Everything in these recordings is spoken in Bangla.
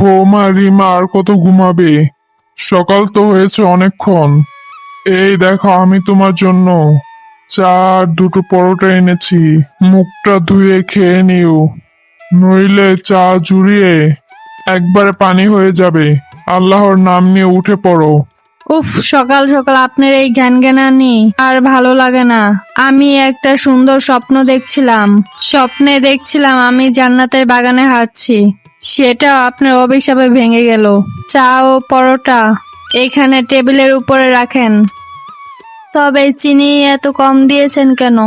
বৌমা রিমা আর কত ঘুমাবে? সকাল তো হয়েছে অনেকক্ষণ। এই দেখো, আমি তোমার জন্য চা আর দুটো পরোটা এনেছি। মুখটা ধুয়ে খেয়ে নিও, নইলে চা জুড়িয়ে একবারে পানি হয়ে যাবে। আল্লাহর নাম নিয়ে উঠে পড়ো। উফ, সকাল সকাল আপনার এই জ্ঞানজ্ঞানানি আর ভালো লাগে না। আমি একটা সুন্দর স্বপ্ন দেখছিলাম। স্বপ্নে দেখছিলাম আমি জান্নাতের বাগানে হাঁটছি। সেটাও আপনার অভিশাপে ভেঙে গেল। চা ও পরোটা এখানে টেবিলের উপরে রাখেন। তবে চিনি এত কম দিয়েছেন কেন?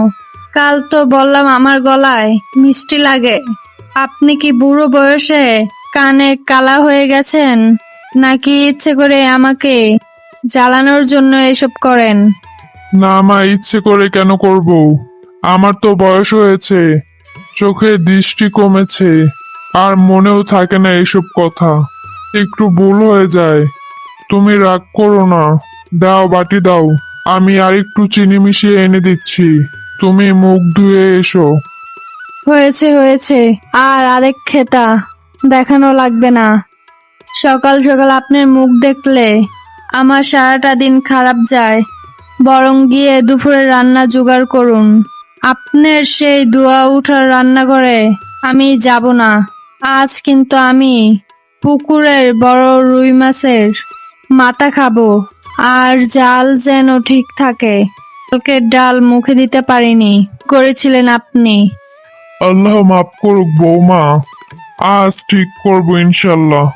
কাল তো বললাম আমার গলায় মিষ্টি লাগে। আপনি কি বুড়ো বয়সে কানে কালা হয়ে গেছেন, নাকি ইচ্ছে করে আমাকে জ্বালানোর জন্য এসব করেন? না মা, ইচ্ছে করে কেন করব? আমার তো বয়স হয়েছে, চোখে দৃষ্টি কমেছে, আর মনেও থাকে না এসব কথা। একটু ভুল হয়ে যায়। তুমি রাগ করো না। দাও, বাটি দাও। আমি আর একটু চিনি মিশিয়ে এনে দিচ্ছি। তুমি মুখ ধুয়ে এসো। হয়েছে হয়েছে, আর আরেক খেতা দেখানো লাগবে না। সকাল সকাল আপনার মুখ দেখলে আমার সারাটা দিন খারাপ যায়। বরং গিয়ে দুপুরে রান্না জোগাড় করুন। আপনার সেই ধোঁয়া উঠার রান্নাঘরে আমি যাব না। আজ কিন্তু আমি পুকুরের বড় রুই মাছের মাথা খাবো। আর জাল যেন ঠিক থাকে। কালকের ডাল মুখে দিতে পারিনি, করেছিলেন আপনি। আল্লাহ মাফ করুক বৌমা। আজ ঠিক করবো ইনশাল্লাহ।